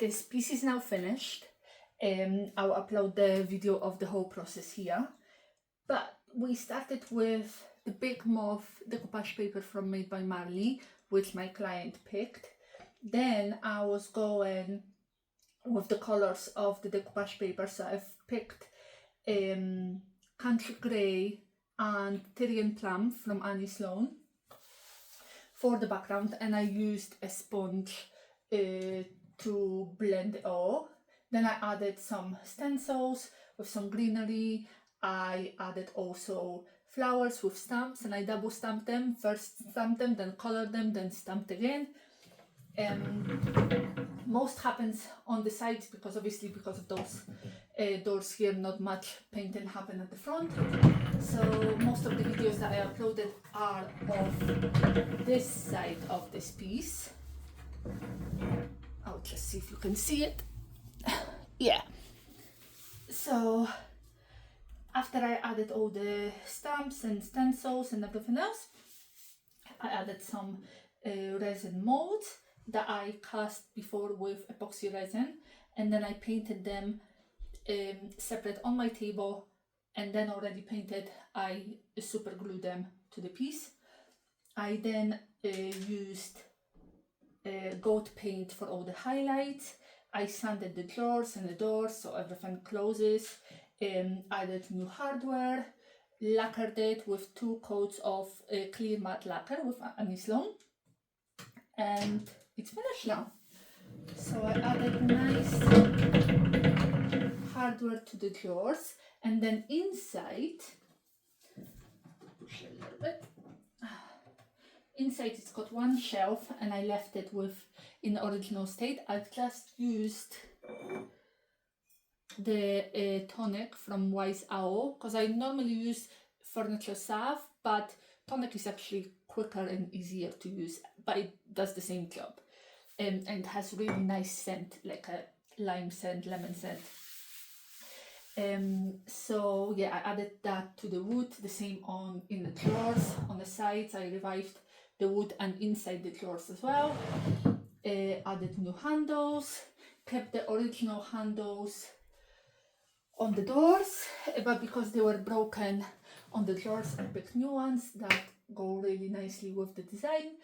this piece is now finished. I'll upload the video of the whole process here. But we started with the big mauve decoupage paper from Made by Marley, which my client picked. Then I was going with the colors of the decoupage paper, so I've picked Country Grey and Tyrian Plum from Annie Sloan for the background, and I used a sponge to blend it all. Then I added some stencils with some greenery. I added also flowers with stamps, and I double stamped them. First stamped them, then colored them, then stamped again. Most happens on the sides because obviously because of those doors here, not much painting happen at the front. So most of the videos that I uploaded are of this side of this piece. I'll just see if you can see it. Yeah. So after I added all the stamps and stencils and everything else, I added some resin molds that I cast before with epoxy resin, and then I painted them separate on my table, and then already painted, I super glued them to the piece. I then used gold paint for all the highlights. I sanded the drawers and the doors so everything closes. Added new hardware, lacquered it with 2 coats of clear matte lacquer with Annie Sloan, and it's finished now. So I added nice hardware to the drawers, and then inside, push a little bit. Inside it's got one shelf, and I left it in the original state. I've just used the tonic from Wise Owl, because I normally use furniture salve, but tonic is actually quicker and easier to use, but it does the same job, and has really nice scent, like a lime scent, lemon scent. So yeah, I added that to the wood, the same in the drawers. On the sides I revived the wood, and inside the drawers as well. Added new handles, kept the original handles on the doors, but because they were broken on the drawers, I picked new ones that go really nicely with the design,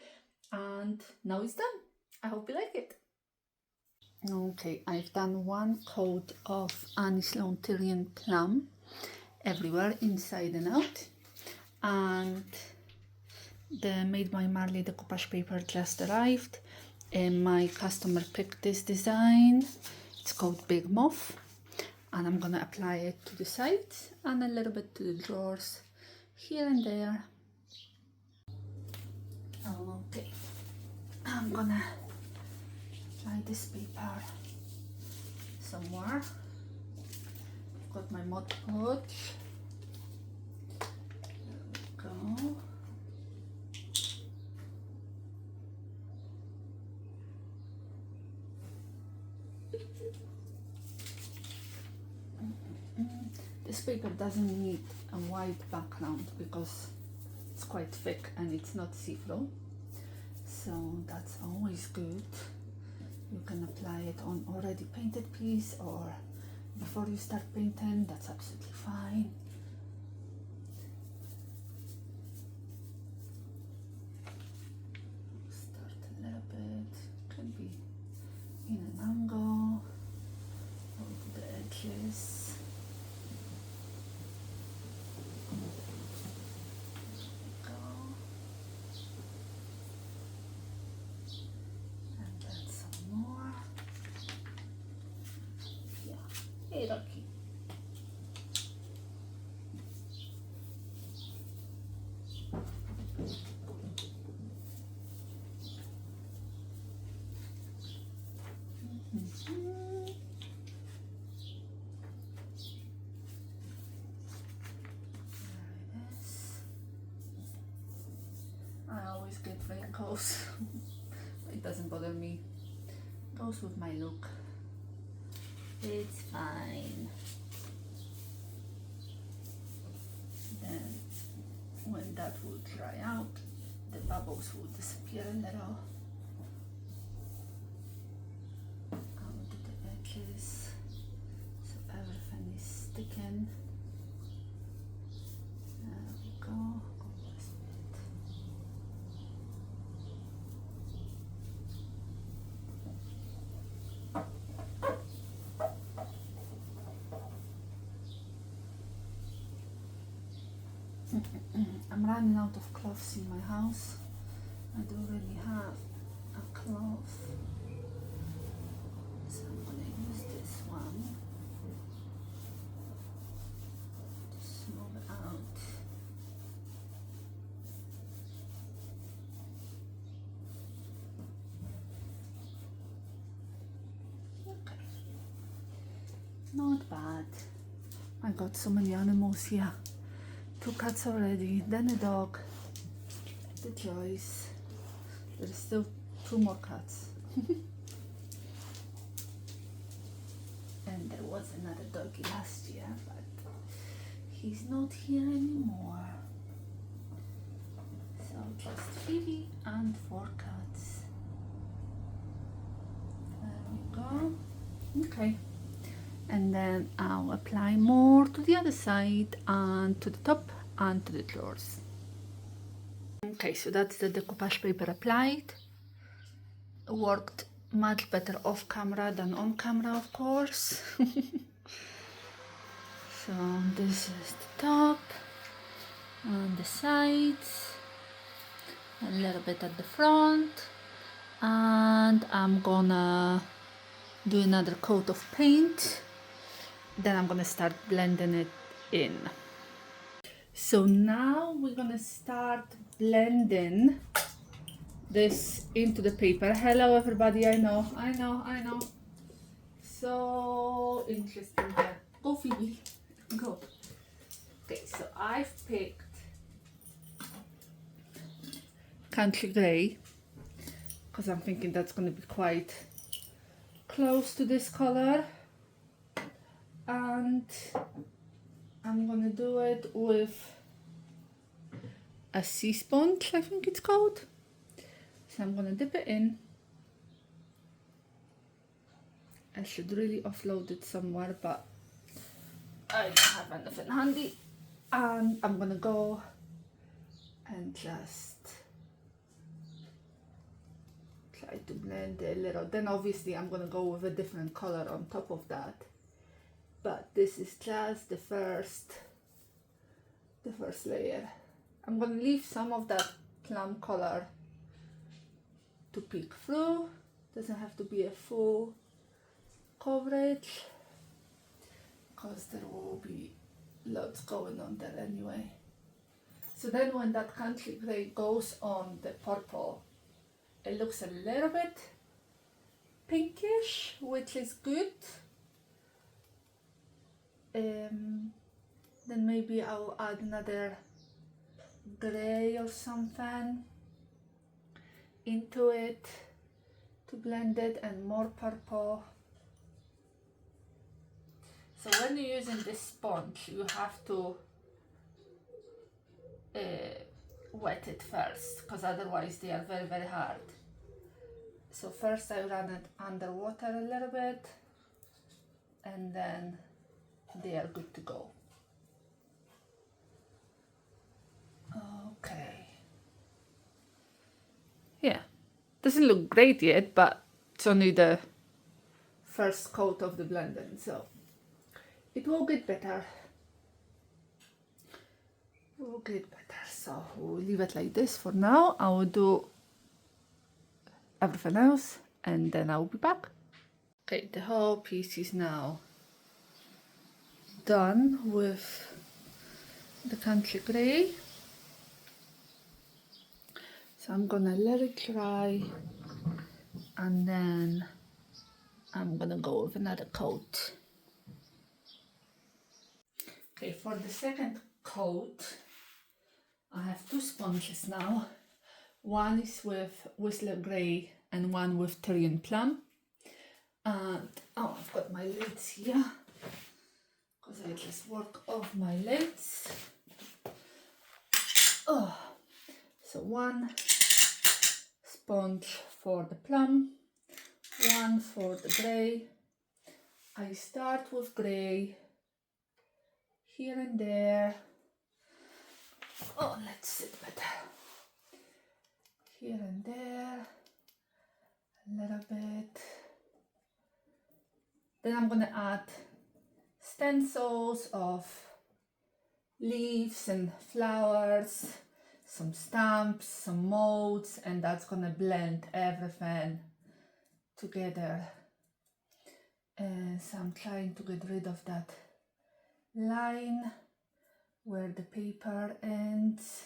and now it's done. I hope you like it. Okay, I've done 1 coat of Annie Sloan Tyrian Plum everywhere, inside and out, and the Made by Marley decoupage paper just arrived, and my customer picked this design. It's called Big Mauve, and I'm gonna apply it to the sides and a little bit to the drawers here and there. Okay, I'm gonna apply this paper somewhere. I've got my Mod Podge. There we go. This paper doesn't need a white background because it's quite thick and it's not see-through, so that's always good. You can apply it on already painted piece or before you start painting, that's absolutely fine. Start a little bit, can be in an angle, over the edges. Rocky. I always get wrinkles. It doesn't bother me. Goes with my look. It's fine. Then when that will dry out, the bubbles will disappear a little. And edges so everything is sticking. There we go. Almost bit. I'm running out of cloths in my house. I don't really have a cloth, so I'm going to use this one to smooth it out. Okay, not bad. I got so many animals here. 2 cats already, then a dog, the Joyce. There's still 2 more cats. And there was another doggy last year, but he's not here anymore. So just Phoebe and 4 cats. There we go. Okay. And then I'll apply more to the other side and to the top and to the drawers. Okay, so that's the decoupage paper applied. Worked much better off camera than on camera, of course. So this is the top and the sides, a little bit at the front, and I'm gonna do another coat of paint. Then I'm gonna start blending it in. So now we're gonna start blending this into the paper. Hello everybody, I know. So interesting here. Go Phoebe, go. Okay, so I've picked country grey because I'm thinking that's gonna be quite close to this color. And I'm gonna do it with a sea sponge, I think it's called. So I'm gonna dip it in. I should really offload it somewhere, but I don't have anything handy. And I'm gonna go and just try to blend it a little. Then obviously I'm gonna go with a different color on top of that. But this is just the first layer. I'm gonna leave some of that plum color to peek through. Doesn't have to be a full coverage because there will be lots going on there anyway. So then when that country grey goes on the purple, it looks a little bit pinkish, which is good. Then maybe I'll add another grey or something into it to blend it, and more purple. So when you're using this sponge, you have to wet it first, because otherwise they are very, very hard. So first I run it under water a little bit, and then they are good to go. Okay. Yeah, doesn't look great yet, but it's only the first coat of the blending, so it will get better. Will get better. So we'll leave it like this for now. I will do everything else and then I'll be back. Okay, the whole piece is now done with the country grey. So I'm gonna let it dry and then I'm gonna go with another coat. Okay, for the second coat, I have 2 sponges now. One is with Whistler Grey and one with Tyrian Plum. And oh, I've got my lids here because I just work off my lids. Oh, so one sponge for the plum, one for the grey, I start with grey here and there. Oh, let's sit better. Here and there, a little bit. Then I'm gonna add stencils of leaves and flowers, some stamps, some molds, and that's gonna blend everything together. And so I'm trying to get rid of that line where the paper ends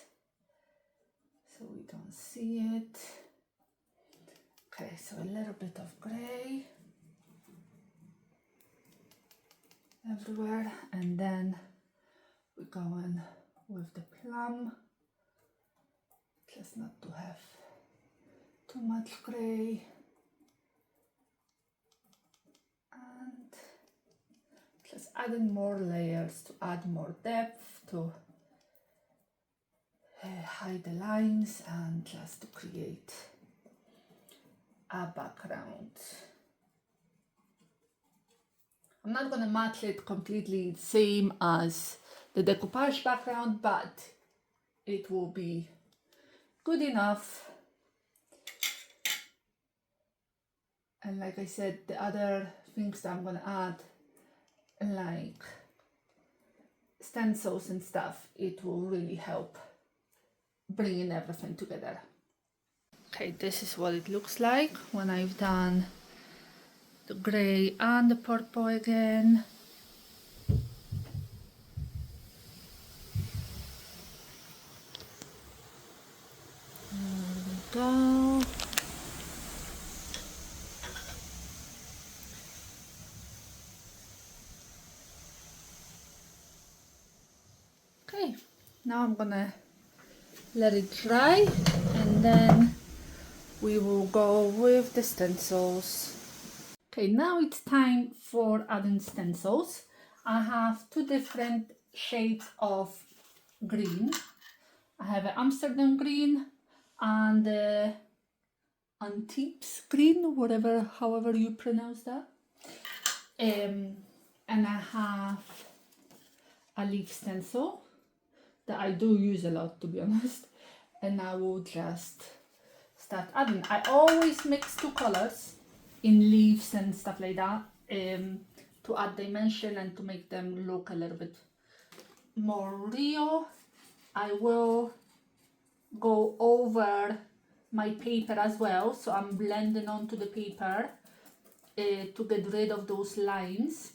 so we don't see it. Okay, so a little bit of gray everywhere, and then we're going with the plum, just not to have too much gray, and just adding more layers to add more depth, to hide the lines, and just to create a background. I'm not going to match it completely same as the decoupage background, but it will be good enough. And like I said, the other things that I'm going to add, like stencils and stuff, it will really help bringing everything together. Okay, this is what it looks like when I've done the grey and the purple again. There we go. Okay, now I'm gonna let it dry, and then we will go with the stencils. Okay, now it's time for adding stencils. I have two different shades of green. I have an Amsterdam green and Antibes green, however you pronounce that. And I have a leaf stencil that I do use a lot, to be honest. And I will just start adding. I always mix two colors in leaves and stuff like that, to add dimension and to make them look a little bit more real. I will go over my paper as well, so I'm blending onto the paper to get rid of those lines.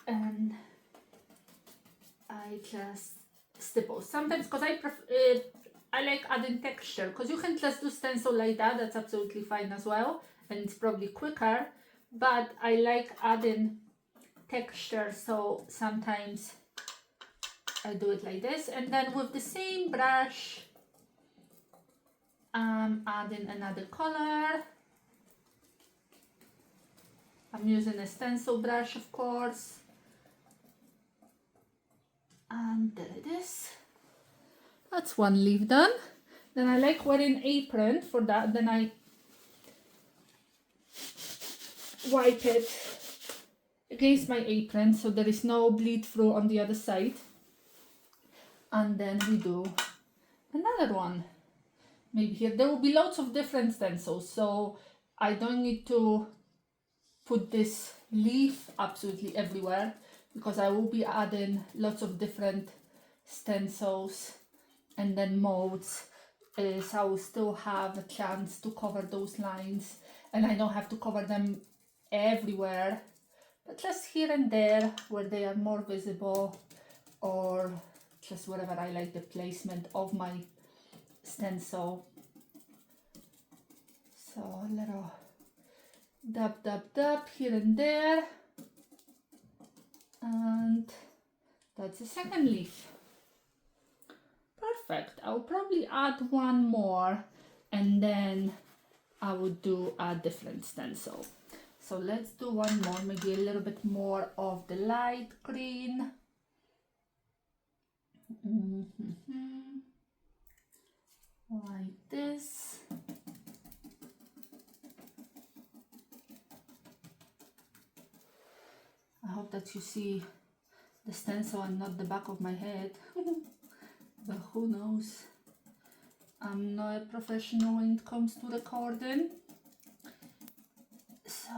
And I just stipple sometimes, because I like adding texture, because you can just do stencil like that, that's absolutely fine as well, and it's probably quicker, but I like adding texture, so sometimes I do it like this. And then with the same brush, I'm adding another color. I'm using a stencil brush, of course, and there it is. That's one leaf done. Then I like wearing apron for that. Then I wipe it against my apron so there is no bleed through on the other side. And then we do another one. Maybe here. There will be lots of different stencils, so I don't need to put this leaf absolutely everywhere, because I will be adding lots of different stencils and then molds, so I will still have a chance to cover those lines, and I don't have to cover them everywhere, but just here and there where they are more visible, or just wherever I like the placement of my stencil. So a little dab here and there, and that's the second leaf. Perfect. I'll probably add one more, and then I will do a different stencil. So let's do one more, maybe a little bit more of the light green. Like this. that you see the stencil and not the back of my head. But who knows? I'm not a professional when it comes to recording, so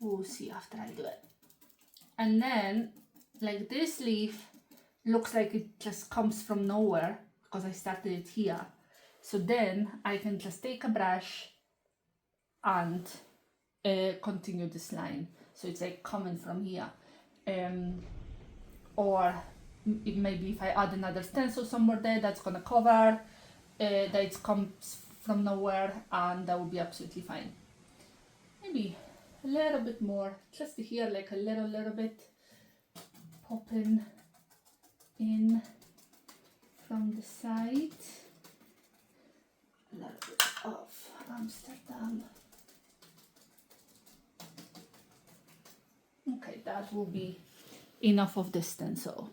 we'll see after I do it. And then, like, this leaf looks like it just comes from nowhere because I started it here. So then I can just take a brush and continue this line. So it's like coming from here. Or maybe if I add another stencil somewhere there, that's gonna cover that it comes from nowhere, and that will be absolutely fine. Maybe a little bit more, just here, like a little bit popping in from the side. A little bit of Amsterdam. Okay, that will be enough of the stencil.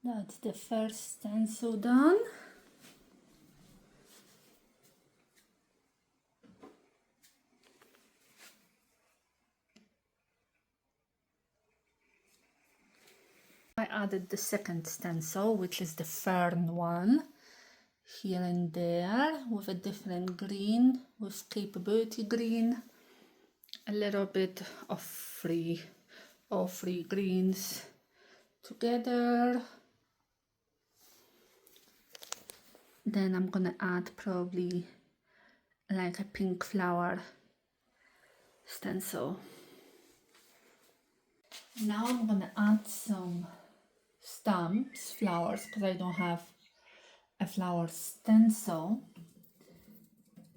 That's the first stencil done. I added the second stencil, which is the fern one, here and there, with a different green, with capability green, a little bit of all three greens together. Then I'm gonna add probably like a pink flower stencil. Now I'm gonna add some stamps, flowers, because I don't have a flower stencil.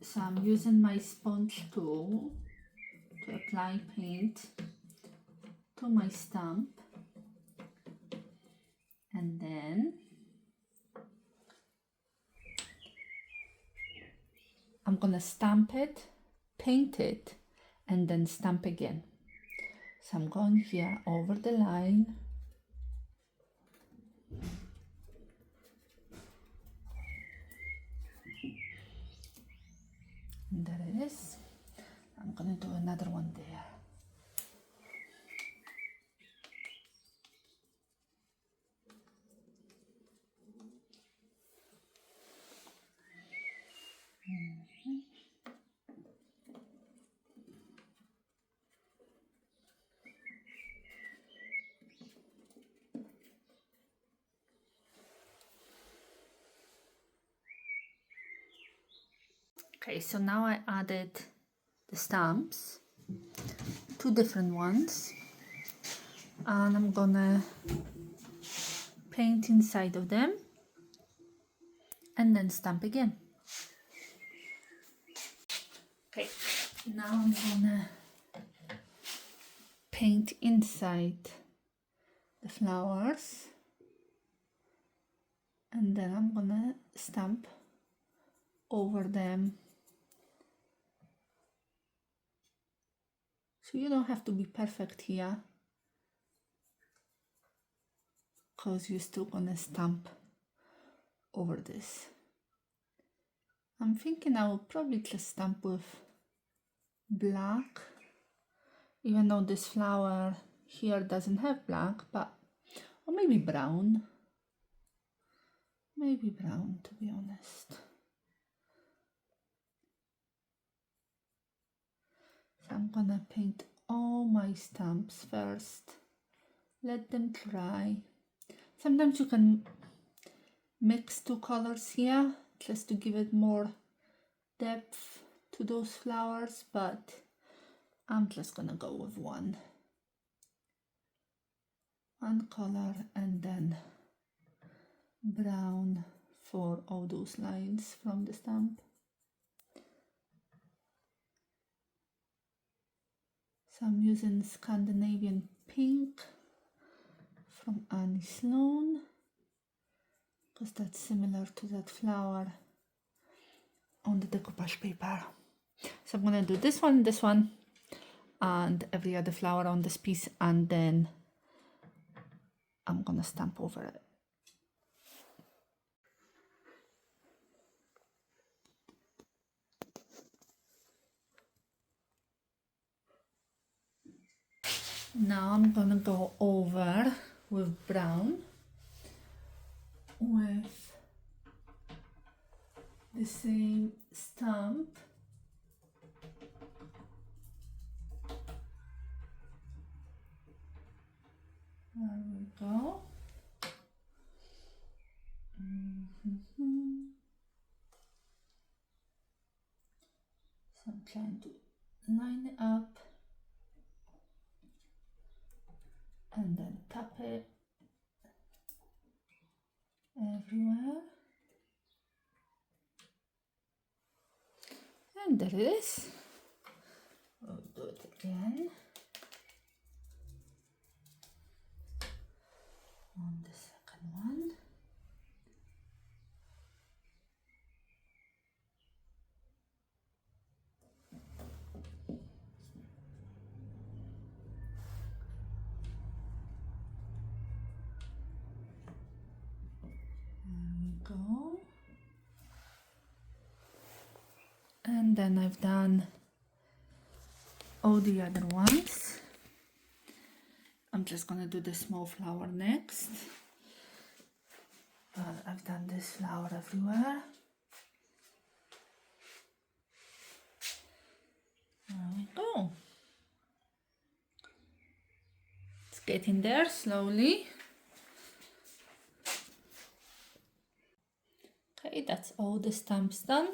So I'm using my sponge tool to apply paint to my stamp, and then I'm gonna stamp it, paint it, and then stamp again. So I'm going here over the line, and there it is. I'm gonna do another one there. Okay, so now I added the stamps, two different ones, and I'm gonna paint inside of them and then stamp again. Okay, now I'm gonna paint inside the flowers, and then I'm gonna stamp over them. So you don't have to be perfect here, because you're still gonna stamp over this. I'm thinking I will probably just stamp with black, even though this flower here doesn't have black, but, or maybe brown. Maybe brown, to be honest. So I'm gonna paint all my stamps first, let them dry. Sometimes you can mix two colors here just to give it more depth to those flowers, but I'm just gonna go with one color and then brown for all those lines from the stamp. So I'm using Scandinavian pink from Annie Sloan, because that's similar to that flower on the decoupage paper. So I'm gonna do this one, and every other flower on this piece, and then I'm gonna stamp over it. Now I'm gonna go over with brown with the same stamp. There we go. So I'm trying to line it up and then tap it everywhere. And there it is. We'll do it again on the second one. Go. And then I've done all the other ones. I'm just gonna do the small flower next. But I've done this flower everywhere. There we go. It's getting there slowly. Okay, that's all the stamps done.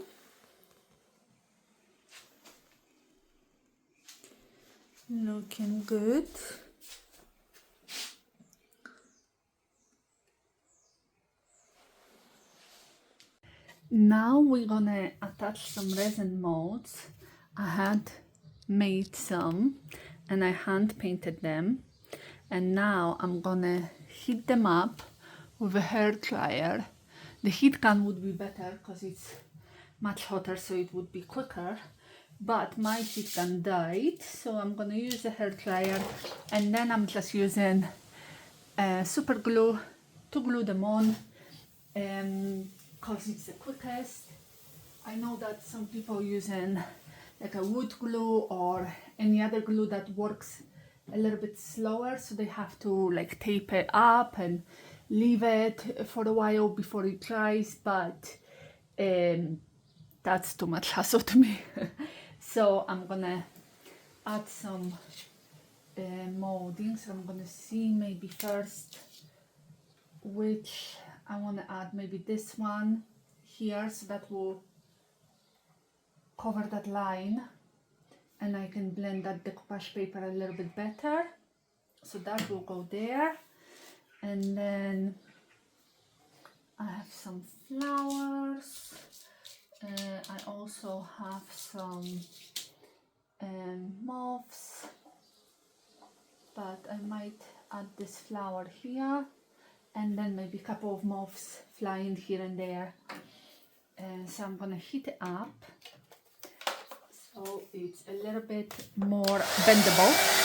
Looking good. Now we're gonna attach some resin molds. I had made some and I hand painted them, and now I'm gonna heat them up with a hair dryer. The heat gun would be better because it's much hotter, so it would be quicker, but my heat gun died, so I'm gonna use a hair dryer, and then I'm just using super glue to glue them on because it's the quickest. I know that some people using like a wood glue or any other glue that works a little bit slower, so they have to like tape it up and leave it for a while before it dries, but that's too much hassle to me. So I'm gonna add some moldings. I'm gonna see maybe first which I want to add. Maybe this one here, so that will cover that line and I can blend that decoupage paper a little bit better, so that will go there. And then I have some flowers. I also have some moths, but I might add this flower here, and then maybe a couple of moths flying here and there. So I'm gonna heat it up so it's a little bit more bendable.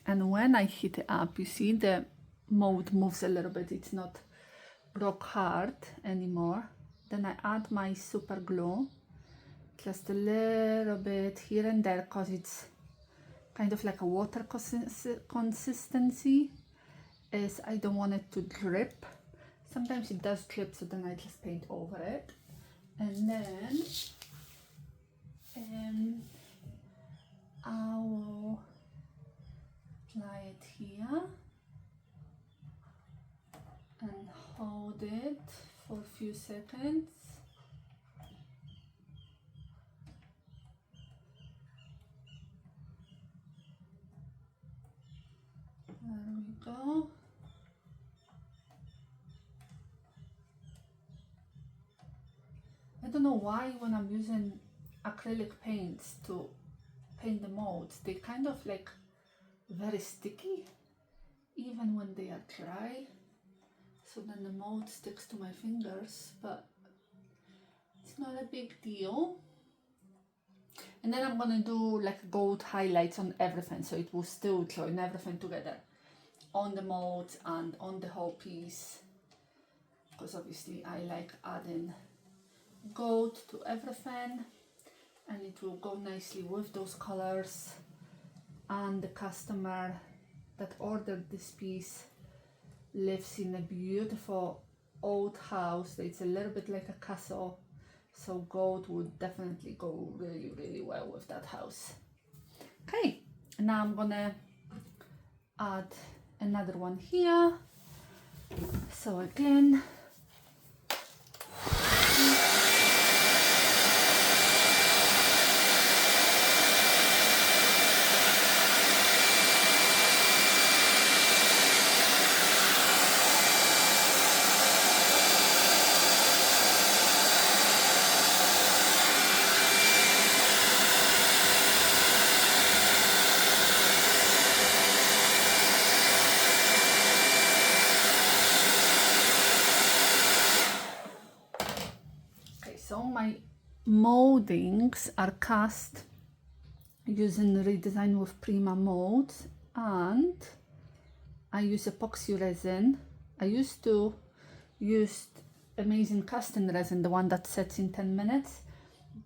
And when I heat it up, you see the mold moves a little bit. It's not rock hard anymore. Then I add my super glue, just a little bit here and there, because it's kind of like a water consistency, as I don't want it to drip. Sometimes it does drip, so then I just paint over it. And then I will apply it here and hold it for a few seconds. There we go. I don't know why when I'm using acrylic paints to paint the molds, they kind of like very sticky even when they are dry, so then the mold sticks to my fingers, but it's not a big deal. And then I'm gonna do like gold highlights on everything, so it will still join everything together on the mold and on the whole piece. because obviously I like adding gold to everything, and it will go nicely with those colors. And the customer that ordered this piece lives in a beautiful old house that's a little bit like a castle, so gold would definitely go really, really well with that house. Okay, now I'm gonna add another one here. So again, so my moldings are cast using Redesign with Prima molds, and I use epoxy resin. I used to use amazing casting resin, the one that sets in 10 minutes,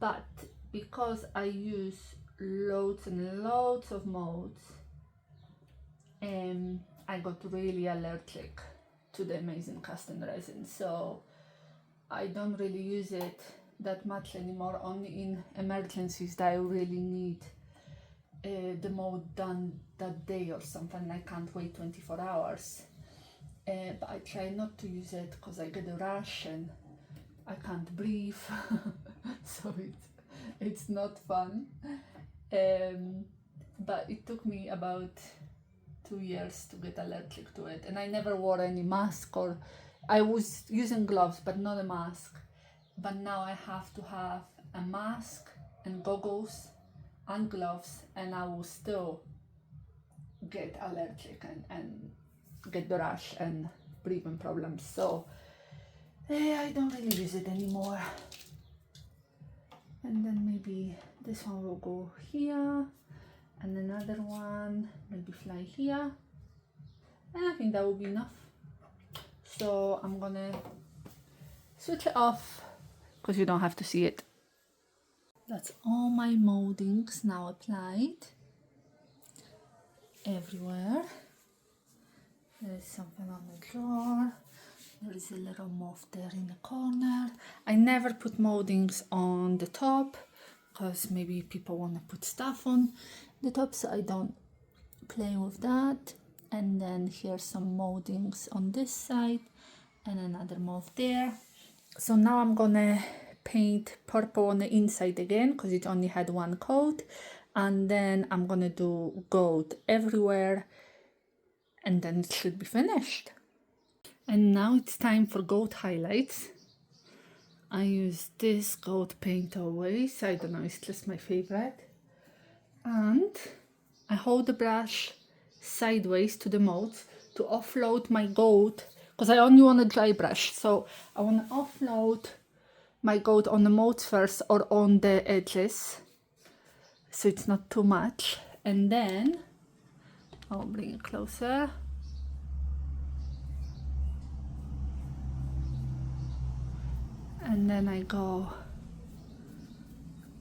but because I use loads and loads of molds, I got really allergic to the amazing casting resin, so I don't really use it that much anymore, only in emergencies that I really need the mold done that day or something. I can't wait 24 hours. But I try not to use it because I get a rash and I can't breathe. So it's not fun. But it took me about 2 years to get allergic to it, and I never wore any mask, or I was using gloves but not a mask. But now I have to have a mask and goggles and gloves, and I will still get allergic and get the rash and breathing problems. So I don't really use it anymore. And then maybe this one will go here, and another one maybe fly here, and I think that will be enough. So I'm gonna switch it off because you don't have to see it. That's all my moldings now applied everywhere. There's something on the drawer. There is a little moth there in the corner. I never put moldings on the top because maybe people want to put stuff on the top, so I don't play with that. And then here's some moldings on this side and another moth there. So now I'm gonna paint purple on the inside again because it only had one coat, and then I'm gonna do gold everywhere, and then it should be finished. And now it's time for gold highlights. I use this gold paint always. I don't know, it's just my favorite. And I hold the brush sideways to the molds to offload my gold, because I only want a dry brush, so I want to offload my gold on the molds first, or on the edges, so it's not too much. And then I'll bring it closer. And then I go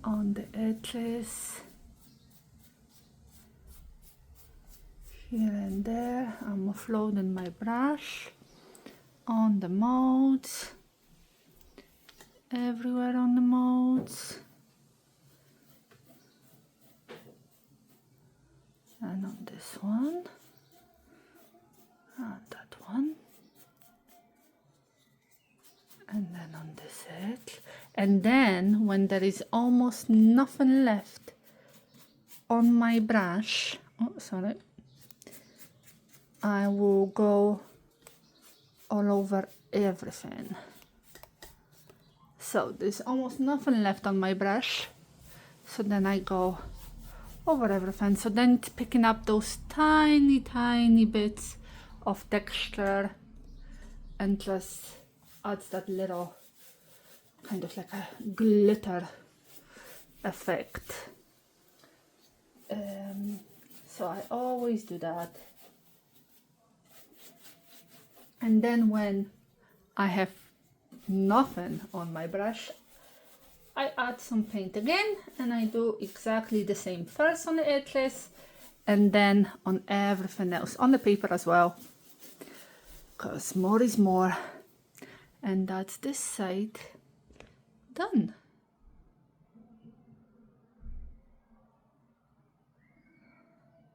on the edges here and there. I'm offloading my brush on the molds, everywhere on the molds, and on this one, and that one, and then on this edge. And then when there is almost nothing left on my brush, oh sorry, I will go all over everything. So there's almost nothing left on my brush, so then I go over everything. So then it's picking up those tiny bits of texture and just adds that little kind of like a glitter effect. So I always do that. And then when I have nothing on my brush, I add some paint again, and I do exactly the same. First on the edges, and then on everything else, on the paper as well, because more is more. And that's this side done.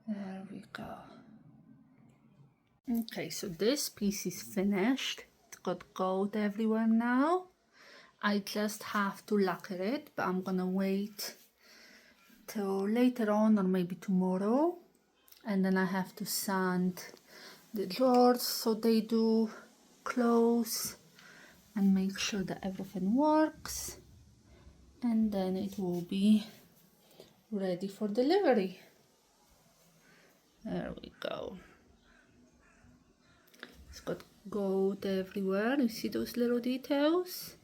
There we go. Okay, so this piece is finished. It's got gold everywhere now. I just have to lacquer it, but I'm gonna wait till later on or maybe tomorrow. And then I have to sand the drawers so they do close and make sure that everything works. And then it will be ready for delivery. There we go. It's got gold everywhere. You see those little details?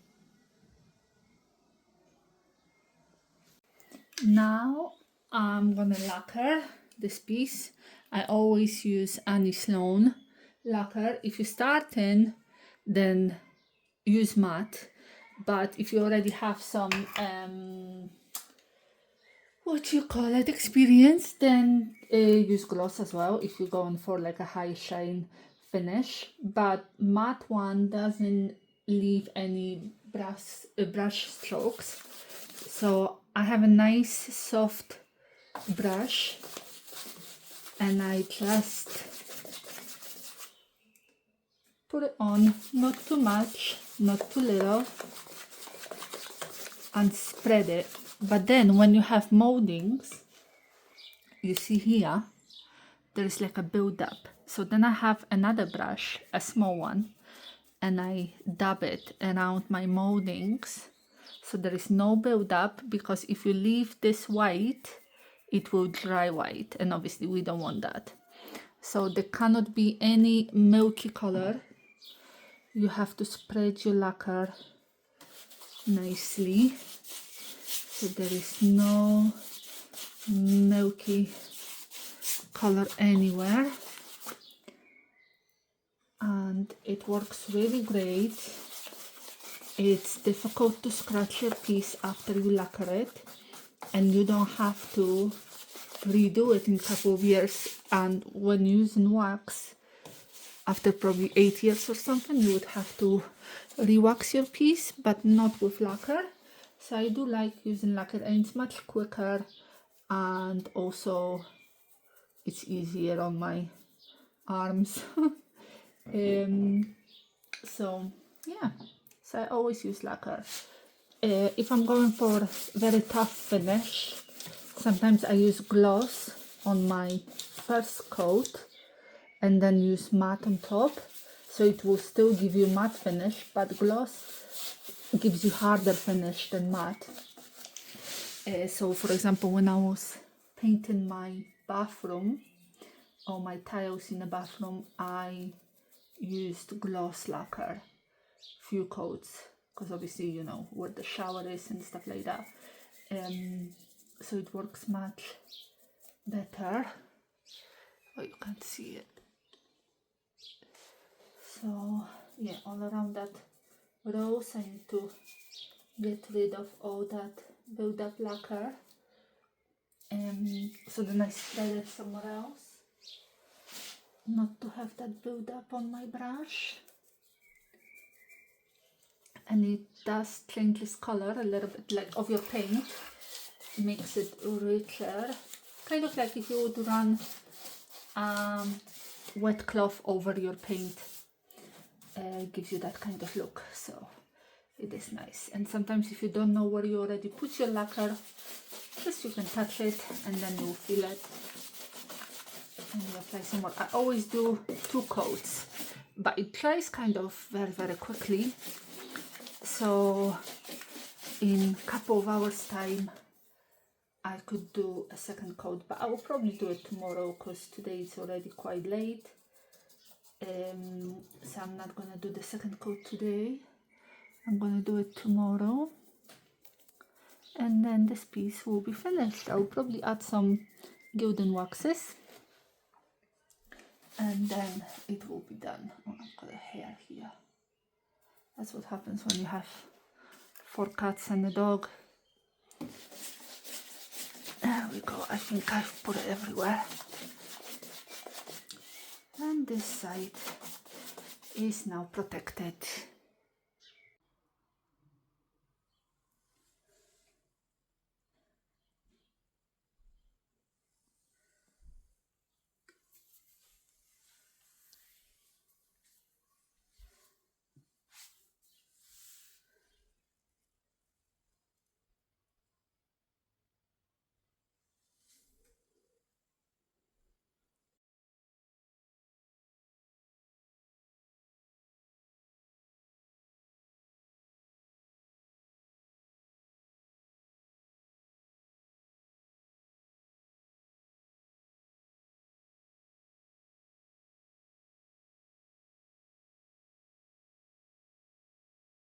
Now I'm gonna lacquer this piece. I always use Annie Sloan lacquer. If you're starting, then use matte. But if you already have some experience, then use gloss as well if you're going for like a high shine finish. But matte one doesn't leave any brush strokes. So I have a nice soft brush, and I just put it on, not too much, not too little, and spread it. But then when you have moldings, you see here, there's like a build-up. So then I have another brush, a small one, and I dab it around my moldings. So there is no build-up, because if you leave this white, it will dry white, and obviously we don't want that. So there cannot be any milky color. You have to spread your lacquer nicely, so there is no milky color anywhere, and it works really great. It's difficult to scratch your piece after you lacquer it, and you don't have to redo it in a couple of years. And when using wax, after probably 8 years or something, you would have to re-wax your piece, but not with lacquer. So I do like using lacquer, and it's much quicker, and also it's easier on my arms. So yeah, so I always use lacquer. If I'm going for very tough finish, sometimes I use gloss on my first coat and then use matte on top, so it will still give you matte finish, but gloss gives you harder finish than matte. So for example, when I was painting my bathroom or my tiles in the bathroom, I used gloss lacquer, few coats, because obviously you know where the shower is and stuff like that. So it works much better. Oh, you can't see it. So yeah, all around that rose I need to get rid of all that build-up lacquer. So then I spread it somewhere else, not to have that build-up on my brush. And it does change its color a little bit, like of your paint, makes it richer, kind of like if you would run wet cloth over your paint. Gives you that kind of look, so it is nice. And sometimes if you don't know where you already put your lacquer, just you can touch it and then you'll feel it and you apply some more. I always do 2 coats, but it dries kind of very quickly, so in a couple of hours time I could do a second coat, but I will probably do it tomorrow because today it's already quite late. So I'm not gonna do the second coat today. I'm gonna do it tomorrow, and then this piece will be finished. I'll probably add some gilding waxes, and then it will be done. Oh, I've got a hair here. That's what happens when you have 4 cats and a dog. There we go. I think I've put it everywhere. And this side is now protected.